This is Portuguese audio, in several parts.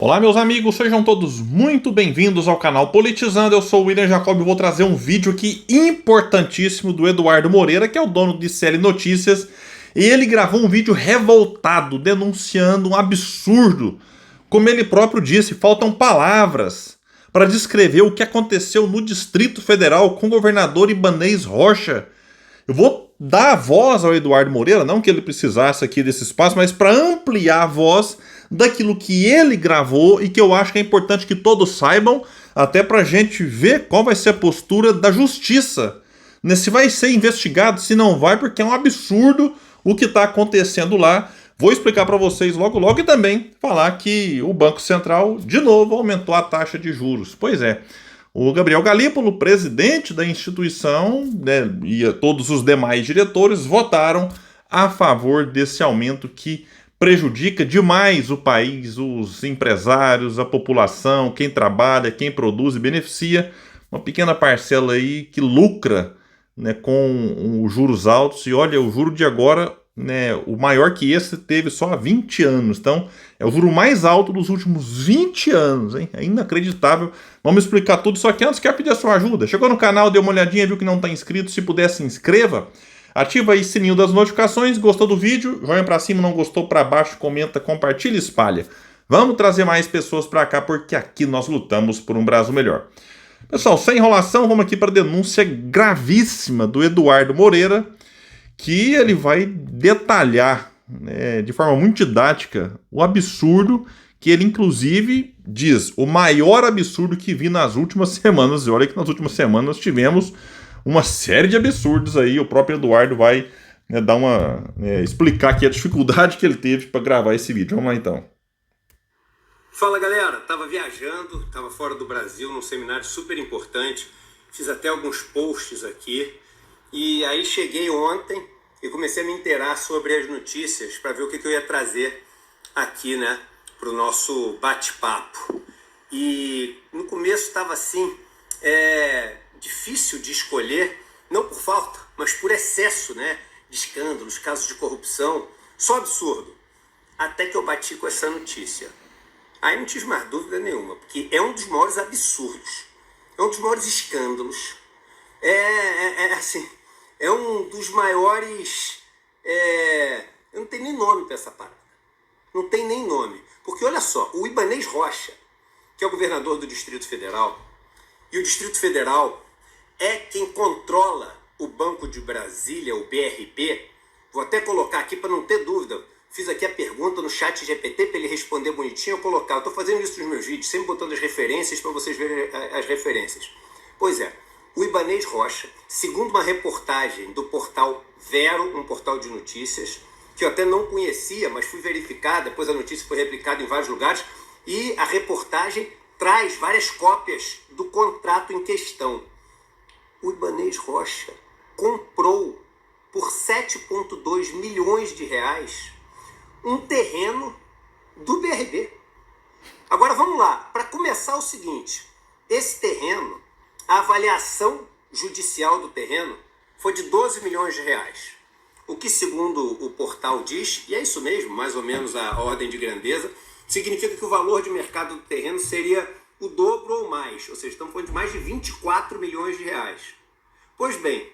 Olá, meus amigos, sejam todos muito bem-vindos ao canal Politizando. Eu sou o William Jacob e vou trazer um vídeo aqui importantíssimo do Eduardo Moreira, que é o dono de CL Notícias. E ele gravou um vídeo revoltado, denunciando um absurdo. Como ele próprio disse, faltam palavras para descrever o que aconteceu no Distrito Federal com o governador Ibanez Rocha. Eu vou dar a voz ao Eduardo Moreira, não que ele precisasse aqui desse espaço, mas para ampliar a voz daquilo que ele gravou e que eu acho que é importante que todos saibam, até para a gente ver qual vai ser a postura da justiça, né? Se vai ser investigado, se não vai, porque é um absurdo o que está acontecendo lá. Vou explicar para vocês logo logo e também falar que o Banco Central, de novo, aumentou a taxa de juros. Pois é. O Gabriel Galípolo, presidente da instituição, né, e todos os demais diretores votaram a favor desse aumento que prejudica demais o país, os empresários, a população, quem trabalha, quem produz e beneficia uma pequena parcela aí que lucra, né, com os juros altos. E olha, o juro de agora, né, o maior que esse teve só há 20 anos. Então, é o juro mais alto dos últimos 20 anos, hein? É inacreditável. Vamos explicar tudo isso aqui. Antes, quero pedir a sua ajuda. Chegou no canal, deu uma olhadinha, viu que não está inscrito. Se puder, se inscreva. Ativa aí o sininho das notificações. Gostou do vídeo? Joinha para cima, não gostou para baixo, comenta, compartilha e espalha. Vamos trazer mais pessoas para cá, porque aqui nós lutamos por um Brasil melhor. Pessoal, sem enrolação, vamos aqui para a denúncia gravíssima do Eduardo Moreira, que ele vai detalhar, né, de forma muito didática o absurdo que ele, inclusive, diz o maior absurdo que vi nas últimas semanas. E olha que nas últimas semanas tivemos uma série de absurdos aí. O próprio Eduardo vai, né, dar uma explicar aqui a dificuldade que ele teve para gravar esse vídeo. Vamos lá então. Fala galera, tava viajando, tava fora do Brasil num seminário super importante, fiz até alguns posts aqui e aí cheguei ontem e comecei a me inteirar sobre as notícias para ver o que eu ia trazer aqui, né, pro nosso bate-papo. E no começo estava assim, difícil de escolher, não por falta, mas por excesso, né, de escândalos, casos de corrupção, só absurdo, até que eu bati com essa notícia. Aí não tive mais dúvida nenhuma, porque é um dos maiores absurdos, é um dos maiores escândalos, assim, é um dos maiores, eu não tenho nem nome para essa parada, não tem nem nome, porque olha só, o Ibanez Rocha, que é o governador do Distrito Federal, e o Distrito Federal é quem controla o Banco de Brasília, o BRB, vou até colocar aqui para não ter dúvida. Fiz aqui a pergunta no chat GPT para ele responder bonitinho, eu colocar. Eu estou fazendo isso nos meus vídeos, sempre botando as referências para vocês verem as referências. Pois é, o Ibanez Rocha, segundo uma reportagem do portal Vero, um portal de notícias, que eu até não conhecia, mas fui verificar, depois a notícia foi replicada em vários lugares, e a reportagem traz várias cópias do contrato em questão. O Ibanez Rocha comprou por 7,2 milhões de reais um terreno do BRB. Agora vamos lá, para começar o seguinte, esse terreno, a avaliação judicial do terreno foi de 12 milhões de reais. O que, segundo o portal diz, e é isso mesmo, mais ou menos a ordem de grandeza, significa que o valor de mercado do terreno seria o dobro ou mais, ou seja, estamos falando de mais de 24 milhões de reais. Pois bem,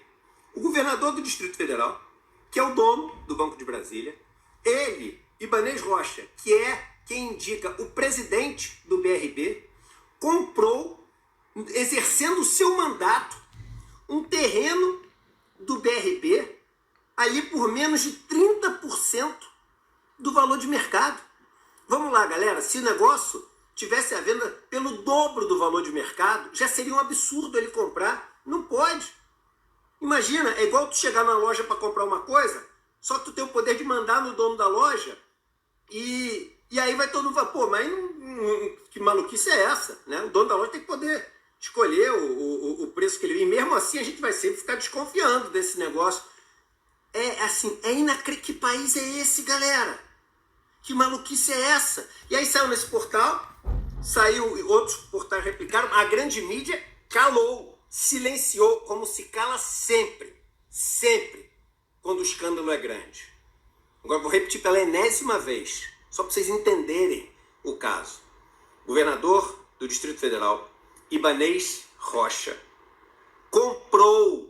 o governador do Distrito Federal, que é o dono do Banco de Brasília, ele, Ibanez Rocha, que é quem indica o presidente do BRB, comprou, exercendo o seu mandato, um terreno do BRB ali por menos de 30% do valor de mercado. Vamos lá, galera, se o negócio tivesse a venda pelo dobro do valor de mercado, já seria um absurdo ele comprar. Não pode. Imagina, é igual tu chegar na loja para comprar uma coisa, só que tu tem o poder de mandar no dono da loja e aí vai todo mundo falar, pô, mas que maluquice é essa? Né? O dono da loja tem que poder escolher o preço que ele... E mesmo assim a gente vai sempre ficar desconfiando desse negócio. Que país é esse, galera? Que maluquice é essa? E aí saiu nesse portal, saiu, outros portais replicaram, a grande mídia calou, silenciou, como se cala sempre, quando o escândalo é grande. Agora vou repetir pela enésima vez, só para vocês entenderem o caso. governador do Distrito Federal, Ibanez Rocha, comprou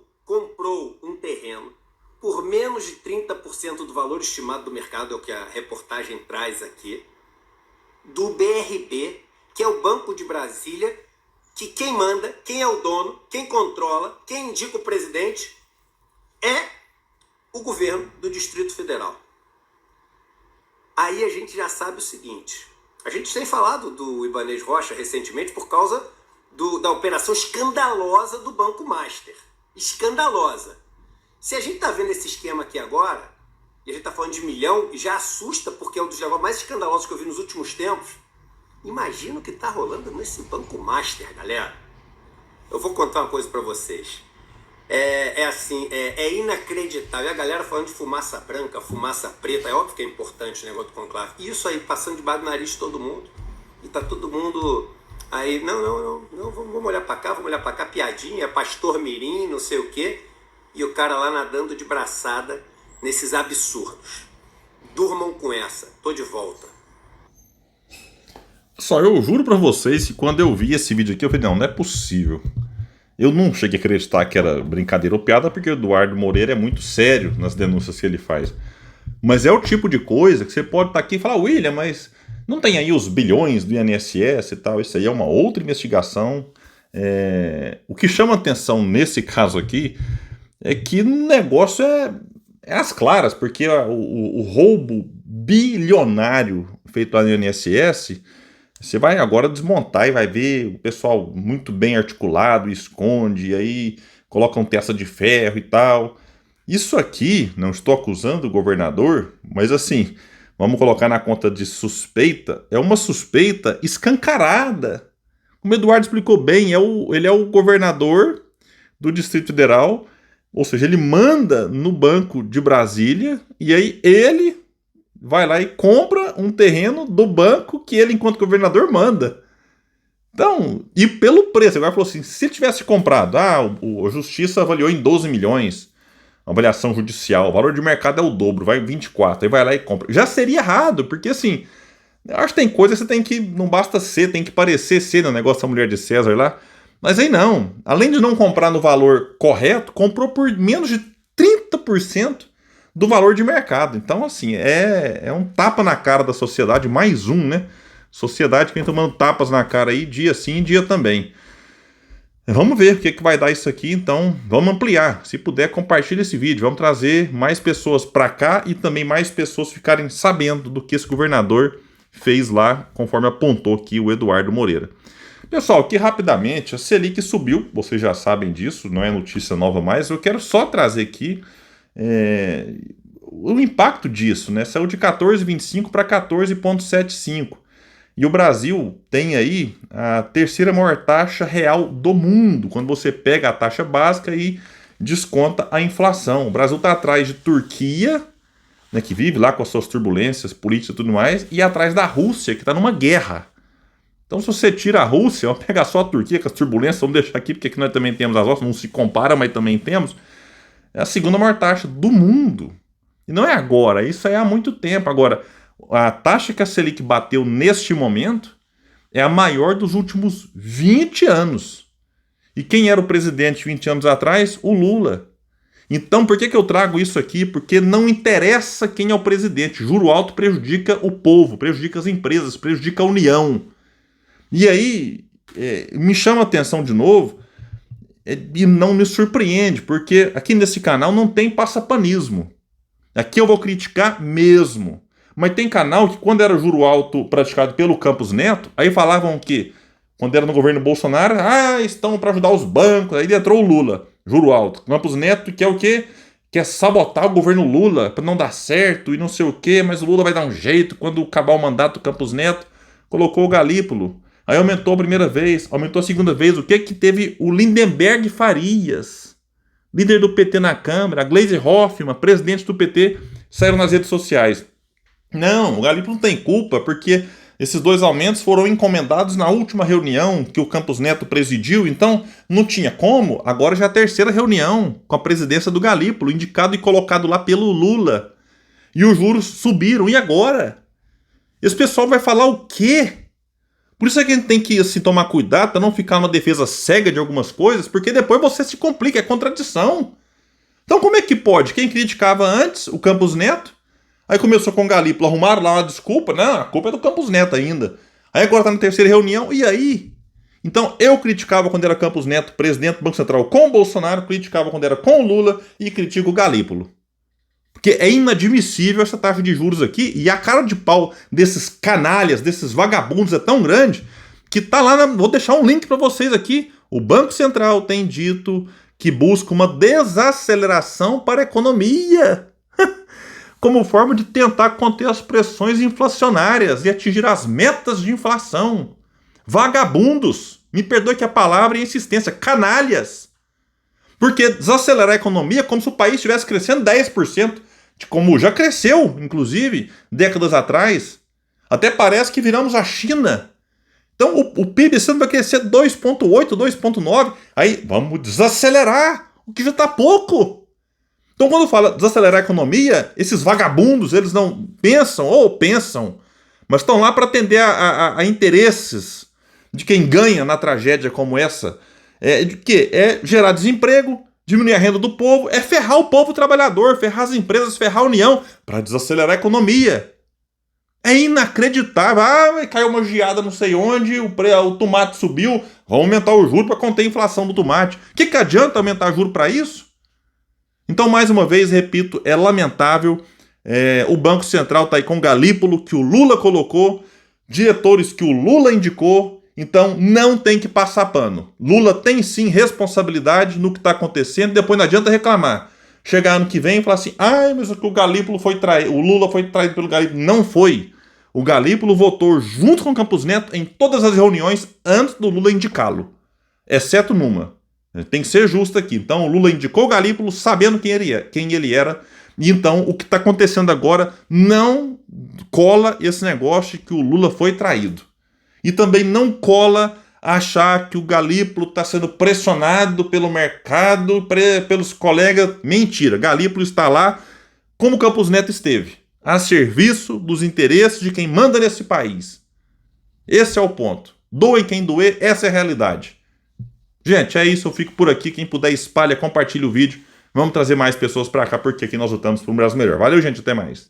um terreno por menos de 30% do valor estimado do mercado, é o que a reportagem traz aqui, do BRB, que é o Banco de Brasília, que quem manda, quem é o dono, quem controla, quem indica o presidente é o governo do Distrito Federal. Aí a gente já sabe o seguinte, a gente tem falado do Ibanez Rocha recentemente por causa da operação escandalosa do Banco Master. Escandalosa. Se a gente está vendo esse esquema aqui agora, e a gente está falando de milhão, e já assusta porque é um dos negócios mais escandalosos que eu vi nos últimos tempos, imagina o que está rolando nesse Banco Master, galera. Eu vou contar uma coisa para vocês. É inacreditável. A galera falando de fumaça branca, fumaça preta, é óbvio que é importante o negócio do conclave. Isso aí passando debaixo do nariz de todo mundo. E tá todo mundo aí, não, vamos olhar para cá, piadinha, pastor mirim, não sei o quê. E o cara lá nadando de braçada nesses absurdos. Durmam com essa, tô de volta. Só eu juro pra vocês que quando eu vi esse vídeo aqui, eu falei, não é possível. Eu não cheguei a acreditar que era brincadeira ou piada, porque o Eduardo Moreira é muito sério nas denúncias que ele faz. Mas é o tipo de coisa que você pode estar aqui e falar, William, mas não tem aí os bilhões do INSS e tal, isso aí é uma outra investigação. O que chama atenção nesse caso aqui é que o negócio é às claras, porque o roubo bilionário feito lá no INSS, você vai agora desmontar e vai ver o pessoal muito bem articulado, esconde, aí colocam testa de ferro e tal. Isso aqui, não estou acusando o governador, mas assim, vamos colocar na conta de suspeita, é uma suspeita escancarada. Como o Eduardo explicou bem, ele é o governador do Distrito Federal, ou seja, ele manda no Banco de Brasília, e aí ele vai lá e compra um terreno do banco que ele, enquanto governador, manda. Então, e pelo preço, agora falou assim, se tivesse comprado, a justiça avaliou em 12 milhões, avaliação judicial, o valor de mercado é o dobro, vai 24, aí vai lá e compra. Já seria errado, porque assim, eu acho que tem coisa que você tem que, não basta ser, tem que parecer ser no negócio da mulher de César lá, mas aí não, além de não comprar no valor correto, comprou por menos de 30% do valor de mercado. Então, assim, é um tapa na cara da sociedade, mais um, né? Sociedade que vem tomando tapas na cara aí, dia sim, dia também. Vamos ver o que vai dar isso aqui, então vamos ampliar. Se puder, compartilhe esse vídeo. Vamos trazer mais pessoas para cá e também mais pessoas ficarem sabendo do que esse governador fez lá, conforme apontou aqui o Eduardo Moreira. Pessoal, aqui rapidamente, a Selic subiu, vocês já sabem disso, não é notícia nova mais. Eu quero só trazer aqui o impacto disso, né? Saiu de 14,25 para 14,75. E o Brasil tem aí a terceira maior taxa real do mundo, quando você pega a taxa básica e desconta a inflação. O Brasil está atrás de Turquia, né, que vive lá com as suas turbulências políticas e tudo mais, e atrás da Rússia, que está numa guerra. Então, se você tira a Rússia, vamos pegar só a Turquia com as turbulências, vamos deixar aqui, porque aqui nós também temos as nossas, não se compara, mas também temos. É a segunda maior taxa do mundo. E não é agora, isso aí há muito tempo. Agora, a taxa que a Selic bateu neste momento é a maior dos últimos 20 anos. E quem era o presidente 20 anos atrás? O Lula. Então, por que eu trago isso aqui? Porque não interessa quem é o presidente. Juro alto prejudica o povo, prejudica as empresas, prejudica a União. E aí, me chama a atenção de novo, e não me surpreende, porque aqui nesse canal não tem passapanismo. Aqui eu vou criticar mesmo. Mas tem canal que, quando era juro alto praticado pelo Campos Neto, aí falavam que, quando era no governo Bolsonaro, estão para ajudar os bancos, aí entrou o Lula, juro alto. Campos Neto quer o quê? Quer sabotar o governo Lula para não dar certo e não sei o quê, mas o Lula vai dar um jeito. Quando acabar o mandato do Campos Neto, colocou o Galípolo. Aí aumentou a primeira vez, aumentou a segunda vez. O que teve o Lindenberg Farias, líder do PT na Câmara, a Gleisi Hoffmann, presidente do PT, saíram nas redes sociais. Não, o Galípolo não tem culpa, porque esses dois aumentos foram encomendados na última reunião que o Campos Neto presidiu, então não tinha como. Agora já é a terceira reunião com a presidência do Galípolo, indicado e colocado lá pelo Lula. E os juros subiram, e agora? Esse pessoal vai falar o quê Por isso é que a gente tem que assim, tomar cuidado para não ficar numa defesa cega de algumas coisas, porque depois você se complica, é contradição. Então como é que pode? Quem criticava antes, o Campos Neto, aí começou com o Galípolo, arrumaram lá uma desculpa, não, a culpa é do Campos Neto ainda. Aí agora tá na terceira reunião, e aí? Então eu criticava quando era Campos Neto, presidente do Banco Central, com o Bolsonaro, criticava quando era com o Lula e critico o Galípolo. Porque é inadmissível essa taxa de juros aqui, e a cara de pau desses canalhas, desses vagabundos é tão grande, que tá lá, vou deixar um link para vocês aqui, o Banco Central tem dito que busca uma desaceleração para a economia, como forma de tentar conter as pressões inflacionárias e atingir as metas de inflação. Vagabundos, me perdoe que a palavra é insistência, canalhas. Porque desacelerar a economia é como se o país estivesse crescendo 10%, como já cresceu, inclusive, décadas atrás. Até parece que viramos a China. Então o PIB esse ano vai crescer 2,8, 2,9. Aí vamos desacelerar, o que já está pouco. Então quando fala desacelerar a economia, esses vagabundos, eles não pensam, ou pensam, mas estão lá para atender a interesses de quem ganha na tragédia como essa. De quê? É gerar desemprego, diminuir a renda do povo, é ferrar o povo trabalhador, ferrar as empresas, ferrar a União, para desacelerar a economia. É inacreditável. Caiu uma geada não sei onde, o tomate subiu, vamos aumentar o juro para conter a inflação do tomate. O que adianta aumentar o juro para isso? Então, mais uma vez, repito, é lamentável. O Banco Central está aí com o Galípolo, que o Lula colocou, diretores que o Lula indicou. Então, não tem que passar pano. Lula tem sim responsabilidade no que está acontecendo, depois não adianta reclamar. Chegar ano que vem e falar assim, mas o Galípolo foi traído, o Lula foi traído pelo Galípolo. Não foi. O Galípolo votou junto com o Campos Neto em todas as reuniões antes do Lula indicá-lo. Exceto numa. Tem que ser justo aqui. Então, o Lula indicou o Galípolo sabendo quem ele era. E então, o que está acontecendo agora não cola esse negócio de que o Lula foi traído. E também não cola achar que o Galípolo está sendo pressionado pelo mercado, pelos colegas. Mentira, Galípolo está lá como o Campos Neto esteve, a serviço dos interesses de quem manda nesse país. Esse é o ponto. Doem quem doer, essa é a realidade. Gente, é isso, eu fico por aqui. Quem puder, espalha, compartilha o vídeo. Vamos trazer mais pessoas para cá, porque aqui nós lutamos por um Brasil melhor. Valeu, gente, até mais.